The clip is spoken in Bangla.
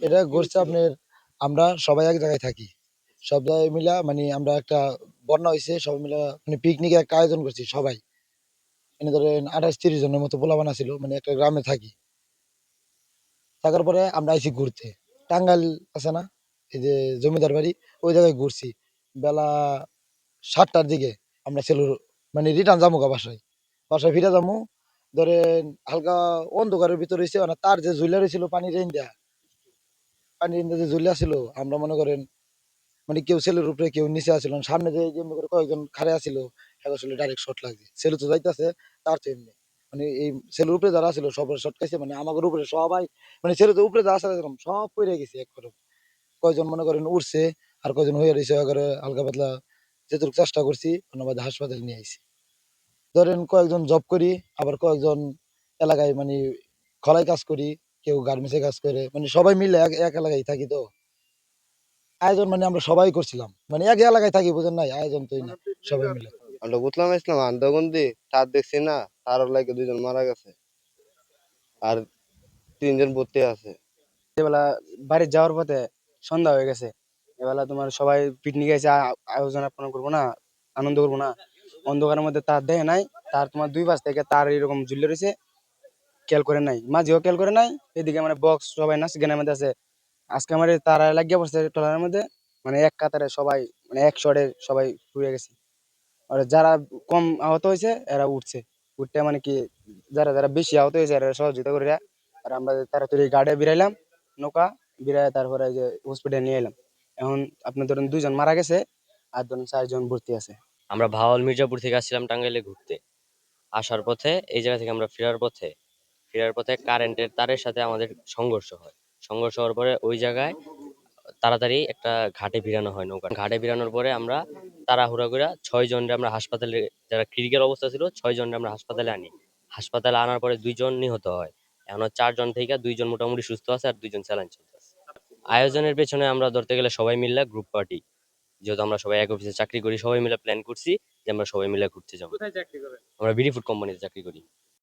এটা ঘটছে আপনার, আমরা সবাই এক জায়গায় থাকি। সব জায়গায় মিলা মানে আমরা একটা বন্যা হইছে, সবাই মিলা মানে পিকনিকের একটা আয়োজন করছি সবাই। এনে ধরেন ২৮-৩০ জনের মতো পোলাপান ছিল, মানে একটা গ্রামে থাকি। থাকার পরে আমরা আইছি ঘুরতে। টাঙ্গাইল আছে না? এই যে জমিদার বাড়ি, ওই জায়গায় ঘুরছি। বেলা ৭টার দিকে আমরা সেলুর মানে রিটার্ন যামু গা বাসায়। বাসায় ফিরে যামু। ধরেন হালকা অন্ধকারের ভিতরে হইছে মানে তার যে ঝুইলা রইছিল পানির রেইন্দা, পানির রেইন্দা যে ঝুইলা ছিল, আমরা মনে করেন মানে কেউ ছেলের উপরে কেউ নিচে আছিল, সামনে যে যেমনি করে কয়েকজন খাড়ে আছিল, আসলে ডাইরেক্ট শট লাগছে, ছেলে তো যাইতেছে তার তো এমনি মানে এই ছেলের উপরে যারা ছিল সবার শট খাইছে, মানে আমাদের উপরে সবাই মানে ছেলে তো উপরে যারা ছিল এরকম সব পড়ে গেছে এক করে। কয়জন মনে করেন উঠছে, আর কয়জন হয়ে রয়েছে করে হালকা পাতলা যেটুকু চেষ্টা করছি ধন্যবাদ হাসপাতালে নিয়ে আইছি। ধরেন কয়েকজন জব করি, আবার কয়েকজন এলাকায় মানে খলাই কাজ করি, কেউ গার্মেন্টসে কাজ করে, মানে সবাই মিলে এক এক এলাকায় থাকি তো। আয়োজন মানে আমরা সবাই করছিলাম, মানে এক এলাকায় থাকি, বুঝেন নাই, আয়োজন তো না সবাই মিলে। আমরা বুঝলাম ইসলাম আন্দাগন্দি তার দেখছি না, তার লাগে 2 জন মারা গেছে আর 3 জন ভর্তি আছে। এবেলা বাড়ি যাওয়ার পথে সন্ধ্যা হয়ে গেছে। এবেলা তোমার সবাই পিকনিক এসে আয়োজন আপনার করবো না, আনন্দ করবো না। অন্ধকারের মধ্যে তার দেহে নাই, তার তোমার 2 পাশ থেকে তার এরকম ঝুলে রয়েছে, খেয়াল করে নাই, মাঝিও খেয়াল করে নাই। এদিকে মানে বক্স সবাই নাচ গানের মধ্যে আছে। আজকে আমার তারা লাগিয়ে পড়ছে টলারের মধ্যে, মানে এক কাতারে সবাই, মানে এক শটে সবাই শুয়ে গেছে। আর যারা কম আহত হয়েছে এরা উঠছে, উঠতে মানে কি যারা যারা বেশি আহত হয়েছে এরা সহযোগিতা করে। আর আমরা তাড়াতাড়ি গাড়ি বিরাইলাম, নৌকা বিরায় তারপরে যে হসপিটালে নিয়ে এলাম। এখন আপনি ধরেন 2 জন মারা গেছে, আর ধরেন 4 জন ভর্তি আছে। আমরা ভাওয়াল মির্জাপুর থেকে আসছিলাম টাঙ্গাইলে ঘুরতে। আসার পথে এই জায়গা থেকে আমরা ফেরার পথে কারেন্টের তারের সাথে আমাদের সংঘর্ষ হয়। সংঘর্ষ হওয়ার পরে ওই জায়গায় তাড়াতাড়ি একটা ঘাটে ভিড়ানো হয় নৌকা। ঘাটে ভিড়ানোর পরে আমরা তাড়াহুড়া করে 6 জনরে আমরা হাসপাতালে, যারা ক্রিটিক্যাল অবস্থা ছিল 6 জনরে আমরা হাসপাতালে আনি। হাসপাতালে আনার পরে 2 জন নিহত হয়। এখন 4 জন থেকে 2 জন মোটামুটি সুস্থ আছে, আর 2 জন স্যালাইন চলতেছে। আয়োজনের পেছনে আমরা ধরতে গেলে সবাই মিলে গ্রুপ পার্টি, যেহেতু আমরা সবাই এক অফিসে চাকরি করি, সবাই মিলে প্ল্যান করছি যে আমরা সবাই মিলে ঘুরতে যাবো। আমরা বিডি ফুড কোম্পানিতে চাকরি করি।